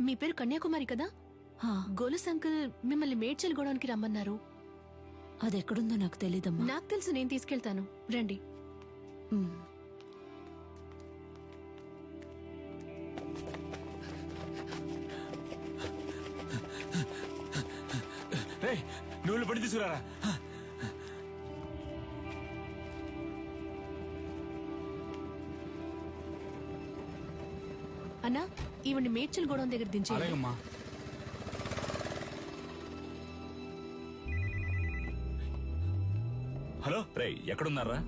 మీ పేరు కన్యాకుమారి కదా? గోలుస్ అంకుల్ మిమ్మల్ని మేడ్చల్ గోడానికి రమ్మన్నారు. అది ఎక్కడుందో నాకు తెలీదమ్మా. నాకు తెలుసు, నేను తీసుకెళ్తాను, రండి. నువ్వు పడి తీసుకురారా. అన్నా, ఈవిడ్ని మేడ్చల్ గోడౌన్ దగ్గర దించేయండి. అలాగమ్మా. హలో రే, ఎక్కడున్నారా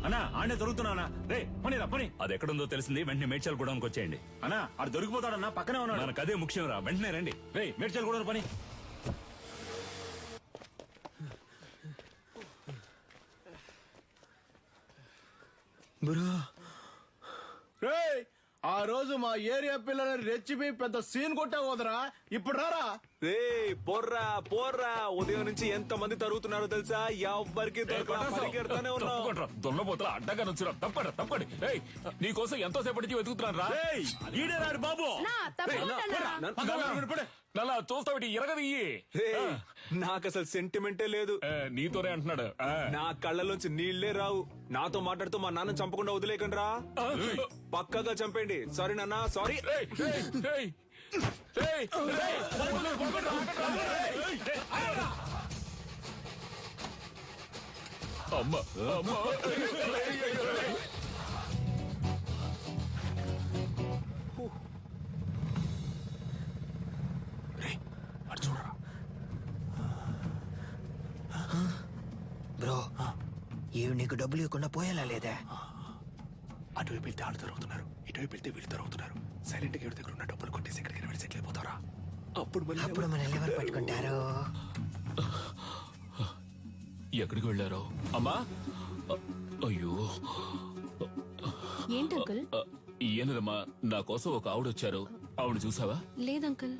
అన్నా? ఆడే దొరుకుతున్నా రే. పని రా పని. అది ఎక్కడుందో తెలిసింది, వెంటనే మేడ్చల్ గూడానికి వచ్చేయండి. అన్నా అది దొరికిపోతాడన్నా, పక్కనే ఉన్నాడు. మనకు అదే ముఖ్యం రా, వెంటనే రండి. రే మేడ్చల్ గూడ పని. ఆ రోజు మా ఏరియా పిల్లలని రెచ్చిపోయి పెద్ద సీన్ కొట్టావు వదరా. ఇప్పుడు రారా. రే పోర్రా పోర్రా, ఉదయం నుంచి ఎంత మంది తరుగుతున్నారో తెలుసా? ఎవ్వరికి పరిగెడతానే ఉన్నావు. దొన్నపోతల అడ్డగా నచ్చురా. తప్పండి తప్పండి. నీకోసం ఎంతో సేపటి నుంచి వెతుకుతున్నాను రా. ఈడే రాడు బాబు. నల్లా చూస్తావిటి ఎరగది. నాకు అసలు సెంటిమెంటే లేదు. నీతోనే అంటున్నాడు. నా కళ్ళలోంచి నీళ్లే రావు. నాతో మాట్లాడుతూ మా నాన్న చంపకుండా వదిలేకండి రా. పక్కగా చంపండి. సారీ నాన్న, సారీ. అమ్మా అమ్మా. చూడరా బ్రో, ఇవి నీకు డబ్బులు ఇవ్వకుండా పోయేలా లేదా? అటువైపు వెళ్తే వాళ్ళు తరుగుతున్నారు, ఇటువైపు వెళ్తే వీళ్ళు తరుగుతున్నారు. సైలెంట్ గా ఎవరి దగ్గర ఉన్న డబ్బులు కొట్టేసి ఎక్కడికి వెళ్ళి సెటిల్ అయిపోతారా? అప్పుడు మన ఎవరు పట్టుకుంటారు? ఎక్కడికి వెళ్ళారో అమ్మా? అయ్యో ఏంటి అంకుల్? ఏనదమ్మా, నా కోసం ఒక ఆవిడ వచ్చారు. ఆవిడ చూసావా? లేదు అంకుల్.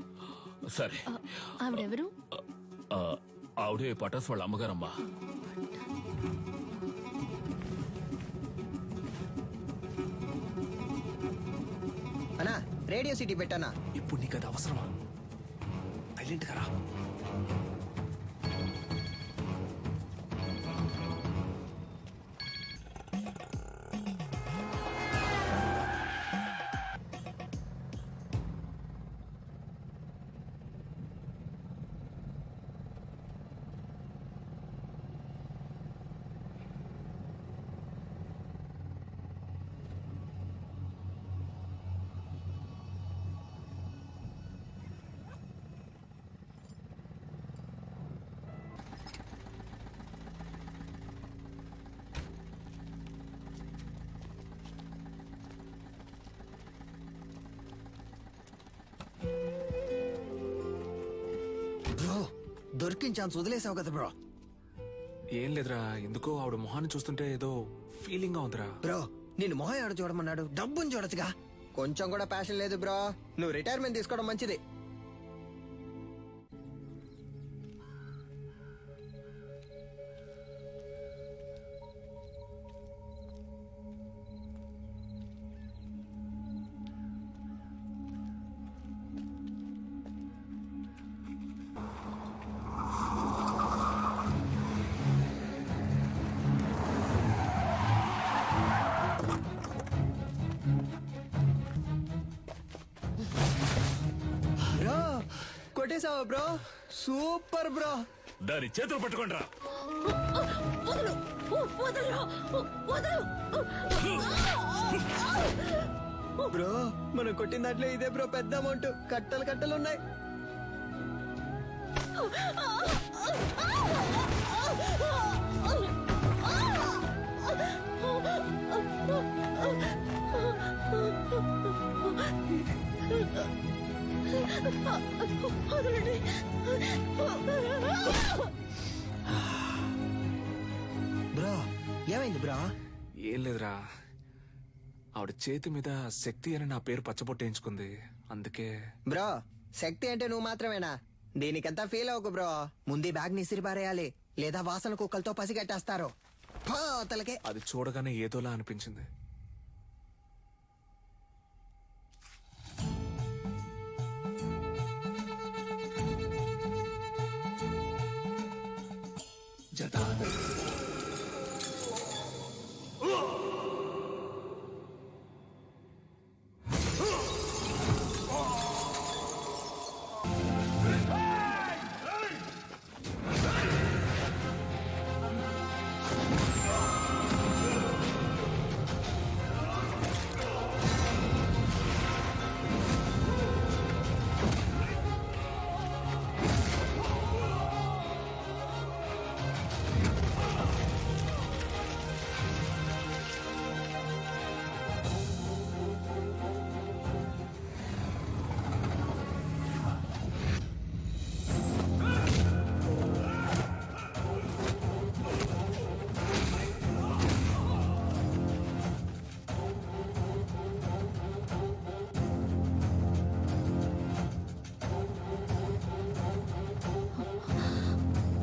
సరే. ఆవిడెవరు? ఆవిడే పటాస్ వాళ్ళ అమ్మగారమ్మా. అన్నా, రేడియో సిటీ పెట్టానా? ఇప్పుడు నీకు అది అవసరమా? సైలెంట్ గా రా. బ్రో, దొరికిన ఛాన్స్ వదిలేసావు కదా బ్రో. ఏం లేదురా, ఎందుకో ఆవిడ మొహాన్ని చూస్తుంటే ఏదో ఫీలింగ్ గా ఉందిరా. బ్రో, నేను మొహం ఎవడ చూడమన్నాడు? డబ్బుని చూడొచ్చుగా. కొంచెం కూడా ప్యాషన్ లేదు బ్రో. నువ్వు రిటైర్మెంట్ తీసుకోవడం మంచిది. బ్రో, కొట్టేసావా బ్రో? Super bro. దాని చేతులు పట్టుకోండి రా. బ్రో, మనం కొట్టిన దాంట్లో ఇదే బ్రో పెద్ద అమౌంట్. కట్టలు కట్టలు ఉన్నాయి. బ్రో, ఏమైంది బ్రో? ఏం లేదురా, ఆవిడ చేతి మీద శక్తి అని నా పేరు పచ్చబొట్టేయించుకుంది, అందుకే. బ్రో, శక్తి అంటే నువ్వు మాత్రమేనా? దీనికంతా ఫీల్ అవ్వకు బ్రో. ముందు బ్యాగ్ నిసిరి పారేయాలి, లేదా వాసన కుక్కలతో పసిగట్టేస్తారు. పోతలకే. అది చూడగానే ఏదోలా అనిపించింది.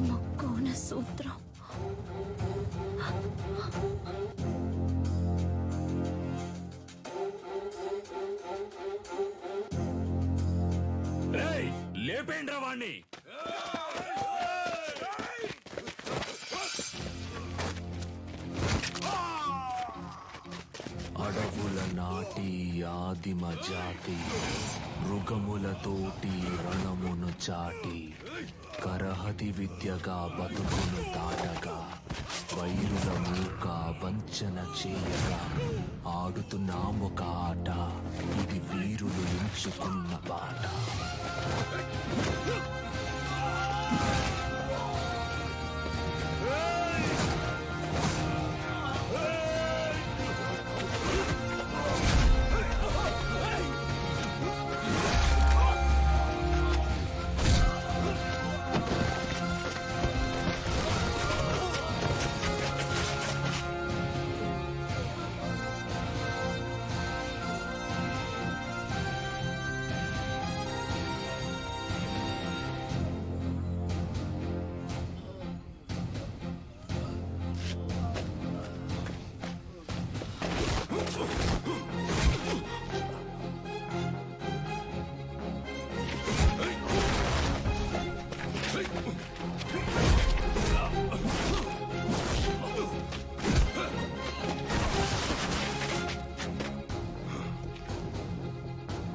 ముక్కోణ సూత్రం. రేయ్, లేపేండ్రా వాణ్ణి. అడవుల నాటి ఆదిమ జాతి మృగములతోటి రణమును చాటి కరహతి విద్యగా బతుకును దాటగా వైరుల మూక వంచన చేయగా ఆడుతున్నామొక ఆట, ఇది వీరులు ఎంచుకున్న బాట.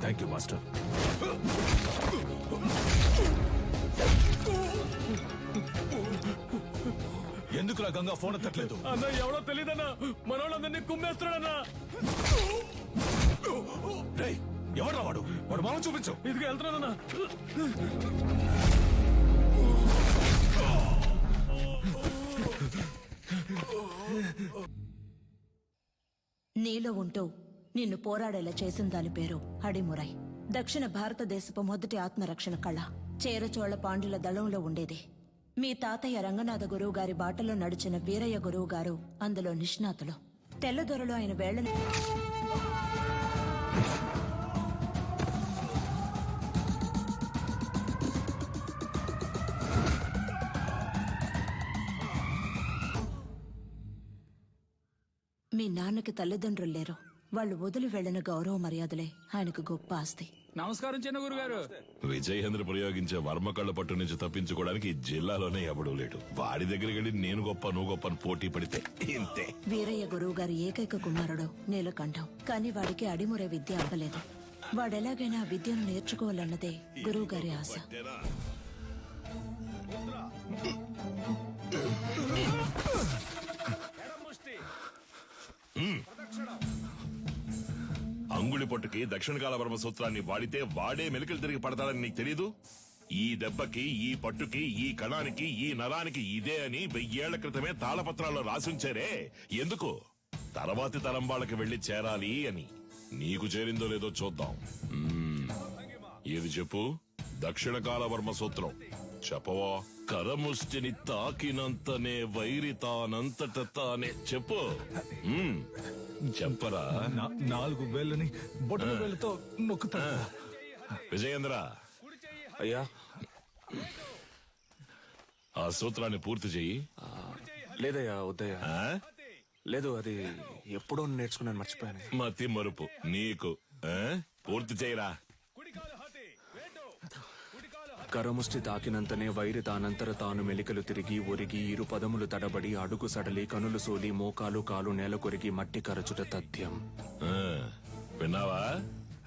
Thank you master. ఎందుకులా గంగా ఫోన్ ఎత్తట్లేదు? అన్న ఎవడో తెలియదన్నా, మనోళ్ళందరినీ కుమ్మేస్తున్నాడన్నా. రేయ్, ఎవడ్రా వాడు? వాడు మామ చూపించు. ఇదిగా వెళ్తున్నానన్నా. నీలో ఉంటూ నిన్ను పోరాడేలా చేసిన దాని పేరు అడిమురై. దక్షిణ భారతదేశపు మొదటి ఆత్మరక్షణ కళ చేరచోళ పాండ్యుల దళంలో ఉండేది. మీ తాతయ్య రంగనాథ గురువు గారి బాటలో నడిచిన వీరయ్య గురువు గారు అందులో నిష్ణాతులు. తెల్లదొరలో ఆయన వేళ్లను మీ నాన్నకి తల్లిదండ్రులు లేరు. వాళ్ళు వదిలి వెళ్లిన గౌరవ మర్యాదలే ఆయనకు గొప్ప ఆస్తి. నమస్కారం చిన్న గురుగారు. విజయేంద్ర ప్రయోగించే వర్మ కళ్ళ పట్టు నుంచి తప్పించుకోవడానికి ఈ జిల్లాలోనే ఎవడూ లేడు. వాడి దగ్గరికి వెళ్ళి నేను గొప్ప నువ్వు గొప్ప అని పోటీ పడితే ఇంతే. వీరయ్య గురువు గారి ఏకైక కుమారుడు నీలకంఠం. కానీ వాడికి అడిమురే విద్య అందలేదు. వాడెలాగైనా ఆ విద్యను నేర్చుకోవాలన్నదే గురువు గారి ఆశ. అంగుళి పొట్టుకి దక్షిణ కాల వర్మ సూత్రాన్ని వాడితే వాడే మెలికలు తిరిగి పడతాడని నీకు తెలీదు? ఈ దెబ్బకి, ఈ పట్టుకి, ఈ కణానికి, ఈ నరానికి ఇదే అని 1000 ఏళ్ల క్రితమే తాళపత్రాల్లో రాసుంచారే. ఎందుకు? తర్వాతి తరం వాళ్ళకి వెళ్లి చేరాలి అని. నీకు చేరిందో లేదో చూద్దాం. ఏది చెప్పు? దక్షిణ కాల వర్మ సూత్రం చెప్పవా? కరముష్టిని తాకినంతనే వైరి తానంతట తానే. చెప్పు. చెప్పరా? 4 వేళ్ళని బొటన వేళ్ళతో నొక్కుతా. విజయేంద్ర, అయ్యా, ఆ సూత్రాన్ని పూర్తి చెయ్యి. లేదయ్యా, వద్దయ్యా. లేదు, అది ఎప్పుడో నేర్చుకున్నాను, మర్చిపోయాను. మతి మరుపు నీకు. పూర్తి చేయరా. కరముష్టి తాకినంతనే వైరి తానంతర తాను మెలికలు తిరిగి ఒరిగి ఇరు పదములు తడబడి అడుగు సడలి కనులు సోలి మోకాలు కాలు నేల కొరిగి మట్టి కరచుట తథ్యం. ఆ, విన్నావా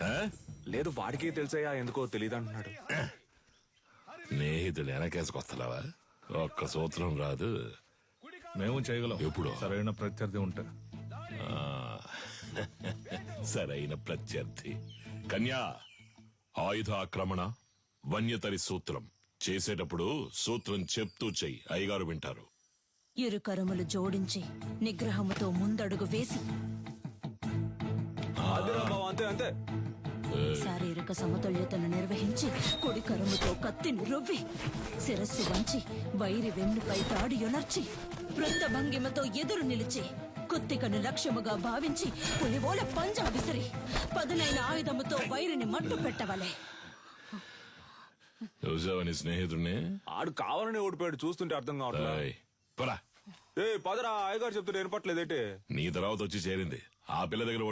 ఆ? లేదు వాడికే తెలిసయ్యా, ఎందుకో తెలియదంటున్నాడు. స్నేహితుడు వెనకేసుకొస్తున్నావా? ఒక్క సూత్రం రాదు. మేము చేయగలం ఎప్పుడు? సరైన ప్రత్యర్థి ఉంటే. ఆ, సరైన ప్రత్యర్థి. కన్యా, ఆయుధ ఆక్రమణ వన్యతరి సూత్రం చేసేటప్పుడు సూత్రం చెప్తూ చెయ్యి, అయ్యగారు వింటారు. ఇరు కరములు జోడించి నిగ్రహముతో ముందడుగు వేసి అదిరా బావ, అంతే అంతే. శారీరక సమతుల్యతను నిర్వహించి కుడి కరముతో కత్తిని రువ్వి శిరస్సు వంచి వైరి వెన్నుపై తాడి యొనర్చి వృత్త భంగిమతో ఎదురు నిలిచి కుత్తికను లక్ష్యముగా భావించి పులివోల పంజా విసిరి పదునైన ఆయుధముతో వైరిని మట్టు పెట్టవలే. చూసావా నీ స్నేహితుడిని? ఆడు కావాలని ఓడిపోయాడు, చూస్తుంటే అర్థం కావట్లేదు. ఏయ్, పోరా. ఏ పదరా, అయ్యగారు చెప్తుంటే వినపట్లేదేంటి? నీ తర్వాత వచ్చి చేరింది ఆ పిల్ల దగ్గర